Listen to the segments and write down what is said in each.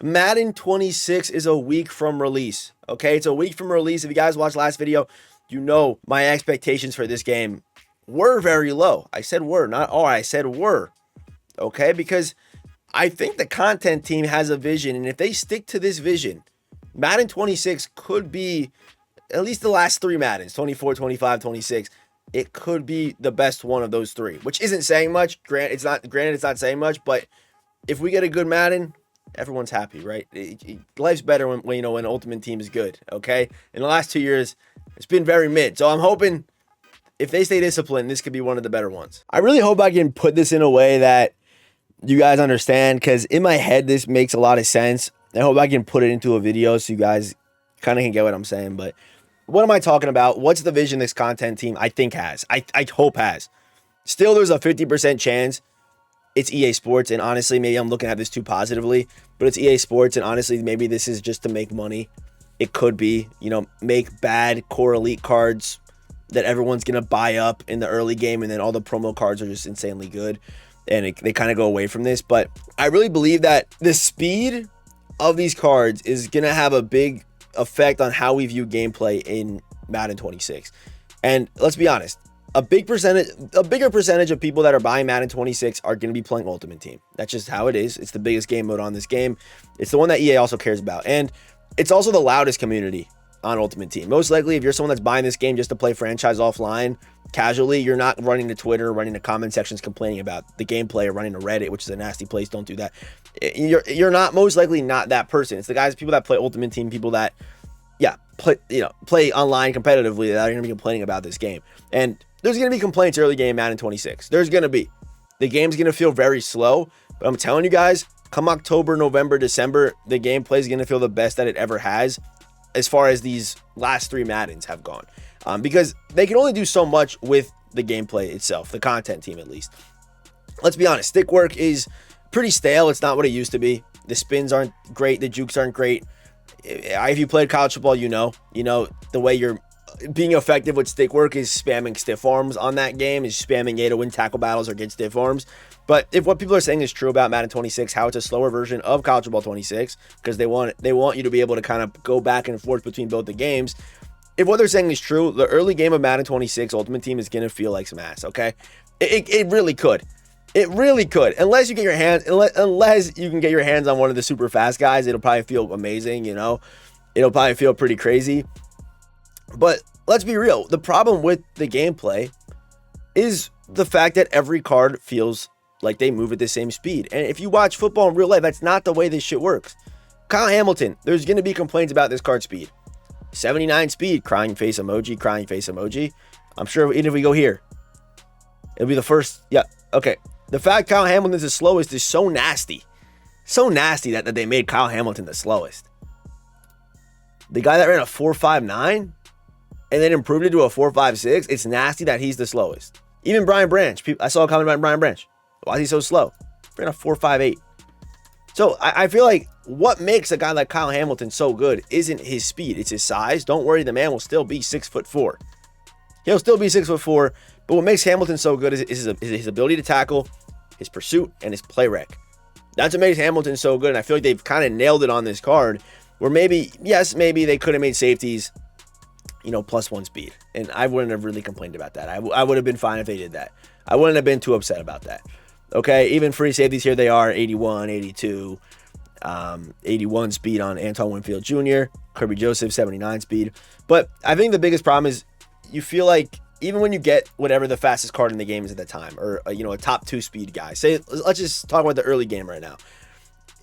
Madden 26 is a week from release. Okay, it's a week from release. If you guys watched last video, you know my expectations for this game were very low. I said were, not all. I said were. Okay, because I think the content team has a vision, and if they stick to this vision, Madden 26 could be at least the last three Maddens, 24, 25, 26. It could be the best one of those three, which isn't saying much. Granted, it's not saying much, but if we get a good Madden, everyone's happy, right? Life's better when an Ultimate Team is good. Okay, in the last 2 years, it's been very mid. So I'm hoping if they stay disciplined, this could be one of the better ones. I really hope I can put this in a way that you guys understand, because in my head this makes a lot of sense. I hope I can put it into a video so you guys kind of can get what I'm saying. But what am I talking about? What's the vision this content team I think has? I hope has. Still, there's a 50% chance it's EA Sports, and honestly, maybe I'm looking at this too positively, but it's EA Sports, and honestly, maybe this is just to make money. It could be, make bad core elite cards that everyone's going to buy up in the early game, and then all the promo cards are just insanely good, and they kind of go away from this. But I really believe that the speed of these cards is going to have a big effect on how we view gameplay in Madden 26. And let's be honest, a bigger percentage of people that are buying Madden 26 are going to be playing Ultimate Team. That's just how it is. It's the biggest game mode on this game. It's the one that EA also cares about. And it's also the loudest community on Ultimate Team. Most likely, if you're someone that's buying this game just to play franchise offline casually, you're not running to Twitter, running to comment sections complaining about the gameplay, or running to Reddit, which is a nasty place. Don't do that. You're not, most likely not that person. It's the people that play Ultimate Team, people that play online competitively, that are going to be complaining about this game. And there's going to be complaints early game Madden 26. There's going to be. The game's going to feel very slow, but I'm telling you guys, come October, November, December, the gameplay is going to feel the best that it ever has as far as these last three Maddens have gone. Because they can only do so much with the gameplay itself, the content team at least. Let's be honest, stick work is pretty stale. It's not what it used to be. The spins aren't great. The jukes aren't great. If you played college football, you know the way you're being effective with stick work is spamming stiff arms on that game, is spamming A to win tackle battles or get stiff arms. But if what people are saying is true about Madden 26, how it's a slower version of college football 26, because they want you to be able to kind of go back and forth between both the games. If what they're saying is true, the early game of Madden 26 Ultimate Team is going to feel like some ass, okay? It really could. It really could. Unless you can get your hands on one of the super fast guys, it'll probably feel amazing, It'll probably feel pretty crazy. But let's be real. The problem with the gameplay is the fact that every card feels like they move at the same speed. And if you watch football in real life, that's not the way this shit works. Kyle Hamilton, there's going to be complaints about this card speed. 79 speed, crying face emoji, crying face emoji. I'm sure even if we go here, it'll be the first. Yeah, okay. The fact Kyle Hamilton's the slowest is so nasty. So nasty that they made Kyle Hamilton the slowest. The guy that ran a 4.59 and then improved it to a 4.56, it's nasty that he's the slowest. Even Brian Branch, I saw a comment about Brian Branch. Why is he so slow? He ran a 4.58. So I feel like what makes a guy like Kyle Hamilton so good isn't his speed, it's his size. Don't worry, the man will still be 6'4". He'll still be 6'4", but what makes Hamilton so good is his ability to tackle, his pursuit, and his play rec. That's what makes Hamilton so good, and I feel like they've kind of nailed it on this card, where maybe they could have made safeties, +1 speed. And I wouldn't have really complained about that. I would have been fine if they did that. I wouldn't have been too upset about that. Okay, even free safeties here, they are 81, 82, 81 speed on Antoine Winfield Jr., Kirby Joseph, 79 speed. But I think the biggest problem is you feel like even when you get whatever the fastest card in the game is at the time, or a top 2 speed guy, let's just talk about the early game right now.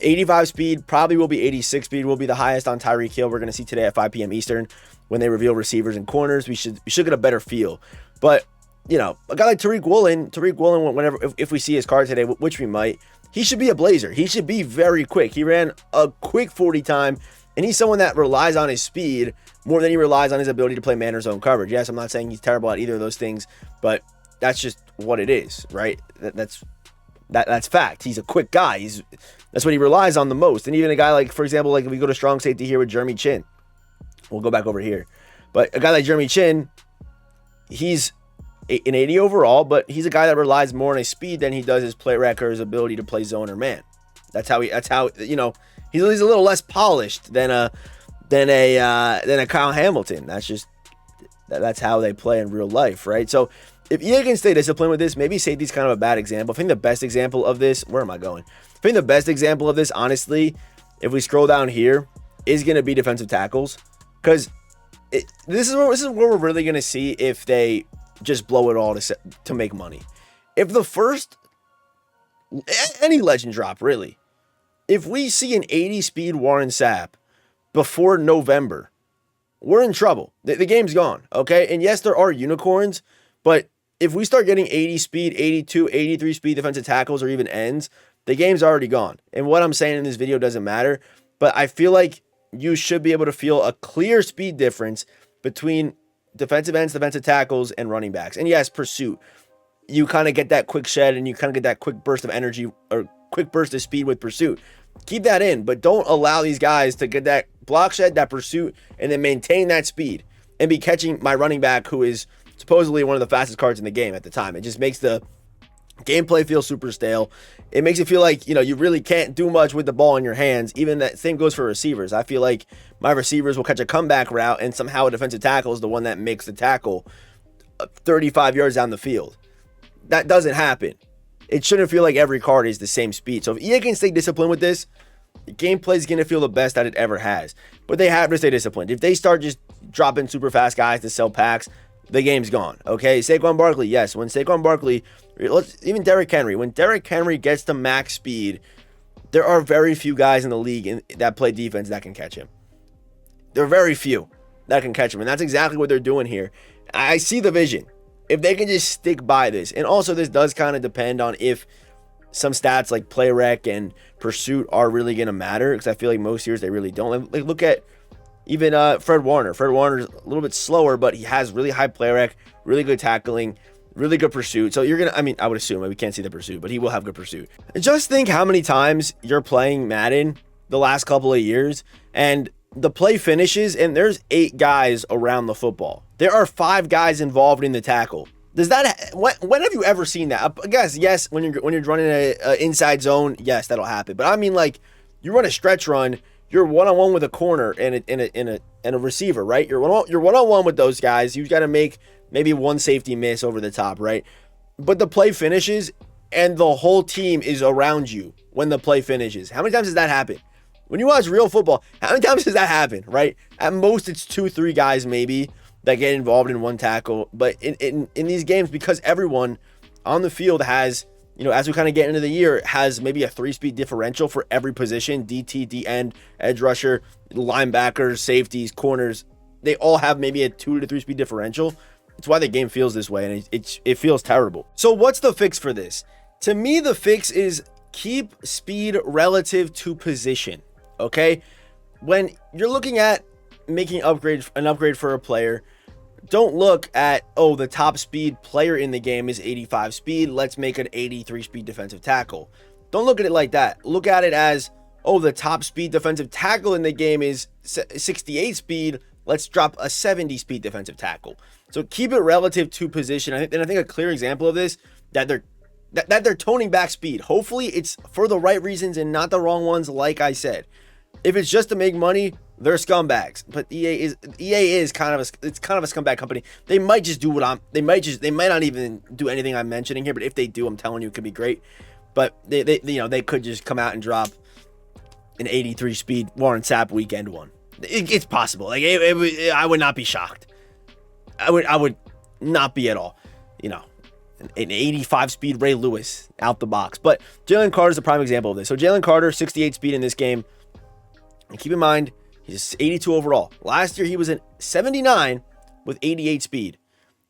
85 speed, probably will be 86 speed, will be the highest on Tyreek Hill. We're going to see today at 5 p.m. Eastern when they reveal receivers and corners. We should get a better feel. But, a guy like Tariq Woolen, whenever, if we see his card today, which we might, he should be a blazer. He should be very quick. He ran a quick 40 time, and he's someone that relies on his speed more than he relies on his ability to play man or zone coverage. Yes, I'm not saying he's terrible at either of those things, but that's just what it is, right? That's fact. He's a quick guy. That's what he relies on the most. And even a guy like, for example, like if we go to strong safety here with Jeremy Chin, we'll go back over here. But a guy like Jeremy Chin, he's an 80 overall, but he's a guy that relies more on his speed than he does his play rec or his ability to play zone or man. That's how he's He's a little less polished than a Kyle Hamilton. That's how they play in real life, right? So if EA can stay disciplined with this, maybe safety's kind of a bad example. I think the best example of this, where am I going? I think the best example of this, honestly, if we scroll down here, is going to be defensive tackles, because this is where we're really going to see if they just blow it all to make money. If the first, any legend drop, really, if we see an 80 speed Warren Sapp before November, we're in trouble. The game's gone, okay? And yes, there are unicorns, but if we start getting 80 speed, 82, 83 speed defensive tackles or even ends, the game's already gone. And what I'm saying in this video doesn't matter, but I feel like you should be able to feel a clear speed difference between defensive ends, defensive tackles, and running backs. And yes, pursuit. You kind of get that quick shed and you kind of get that quick burst of energy or quick burst of speed with pursuit. Keep that in, but don't allow these guys to get that block shed, that pursuit, and then maintain that speed and be catching my running back, who is supposedly one of the fastest cards in the game at the time. It just makes the gameplay feel super stale. It makes it feel like, you really can't do much with the ball in your hands. Even that same goes for receivers. I feel like my receivers will catch a comeback route and somehow a defensive tackle is the one that makes the tackle 35 yards down the field. That doesn't happen. It shouldn't feel like every card is the same speed. So if EA can stay disciplined with this, the gameplay is going to feel the best that it ever has. But they have to stay disciplined. If they start just dropping super fast guys to sell packs, the game's gone. Okay, Saquon Barkley, yes. When Saquon Barkley, even Derrick Henry, when Derrick Henry gets to max speed, there are very few guys in the league that play defense that can catch him. There are very few that can catch him, and that's exactly what they're doing here. I see the vision. If they can just stick by this, and also this does kind of depend on if some stats like play rec and pursuit are really going to matter, because I feel like most years they really don't. Like look at even Fred Warner. Fred Warner's a little bit slower, but he has really high play rec, really good tackling, really good pursuit. So you're going to, I would assume, we can't see the pursuit, but he will have good pursuit. And just think how many times you're playing Madden the last couple of years, and the play finishes, and there's 8 guys around the football. There are 5 guys involved in the tackle. Does that, when have you ever seen that? I guess, yes, when you're running a inside zone, yes, that'll happen. But I mean, like, you run a stretch run, you're one-on-one with a corner and a receiver, right? You're one-on-one with those guys. You got to make maybe one safety miss over the top, right? But the play finishes, and the whole team is around you when the play finishes. How many times does that happen? When you watch real football, how many times does that happen, right? At most, it's 2-3 guys maybe that get involved in one tackle. But in these games, because everyone on the field has, as we kind of get into the year, has maybe a 3-speed differential for every position, DT, D-end, edge rusher, linebackers, safeties, corners. They all have maybe a 2 to 3 speed differential. It's why the game feels this way, and it feels terrible. So what's the fix for this? To me, the fix is keep speed relative to position, okay? When you're looking at making an upgrade for a player, don't look at, the top speed player in the game is 85 speed. Let's make an 83 speed defensive tackle. Don't look at it like that. Look at it as, the top speed defensive tackle in the game is 68 speed. Let's drop a 70 speed defensive tackle. So keep it relative to position. I think a clear example of this, that they're toning back speed. Hopefully it's for the right reasons and not the wrong ones, like I said. If it's just to make money, they're scumbags. But EA is kind of a scumbag company. They might just do they might not even do anything I'm mentioning here, but if they do, I'm telling you, it could be great. But they could just come out and drop an 83 speed Warren Sapp weekend one. It's possible. Like I would not be shocked. I would not be at all. An 85 speed Ray Lewis out the box. But Jalen Carter is a prime example of this. So Jalen Carter, 68 speed in this game. And keep in mind, he's 82 overall. Last year, he was at 79 with 88 speed.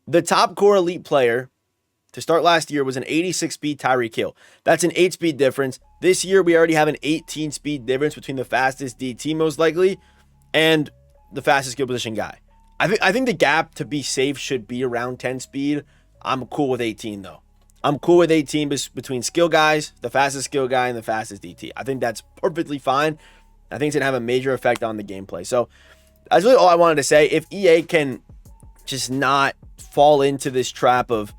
The top core elite player to start last year was an 86 speed Tyreek Hill. That's an 8 speed difference. This year, we already have an 18 speed difference between the fastest DT most likely and the fastest skill position guy. I think the gap to be safe should be around 10 speed. I'm cool with 18 though. I'm cool with 18 between skill guys, the fastest skill guy, and the fastest DT. I think that's perfectly fine. I think it's going to have a major effect on the gameplay. So that's really all I wanted to say. If EA can just not fall into this trap of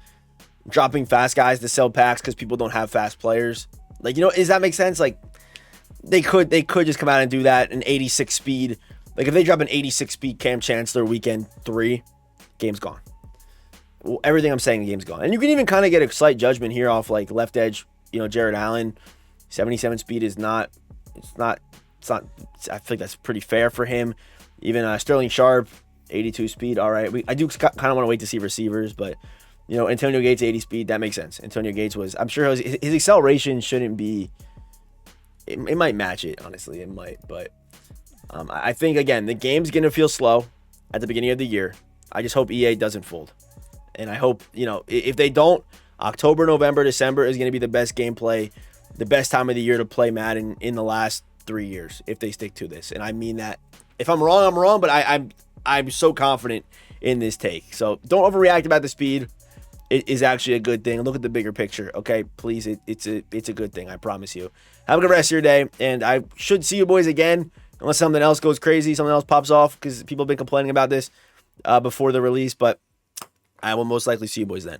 dropping fast guys to sell packs because people don't have fast players, does that make sense? Like, they could just come out and do that, an 86 speed. Like, if they drop an 86 speed Cam Chancellor weekend 3, game's gone. Everything I'm saying, the game's gone. And you can even kind of get a slight judgment here off, like, left edge, Jared Allen. 77 speed is not, I think that's pretty fair for him. Even Sterling Sharp, 82 speed, all right. I do kind of want to wait to see receivers, but, Antonio Gates, 80 speed, that makes sense. Antonio Gates I'm sure his acceleration shouldn't be, it might match it, honestly, it might, but I think, again, the game's going to feel slow at the beginning of the year. I just hope EA doesn't fold. And I hope, if they don't, October, November, December is going to be the best gameplay, the best time of the year to play Madden in the last 3 years, if they stick to this. And I mean that. If I'm wrong, I'm wrong, but I'm so confident in this take. So don't overreact about the speed. It is actually a good thing. Look at the bigger picture, okay? Please, it's a good thing, I promise you. Have a good rest of your day, and I should see you boys again, unless something else goes crazy, something else pops off, because people have been complaining about this before the release, but I will most likely see you boys then.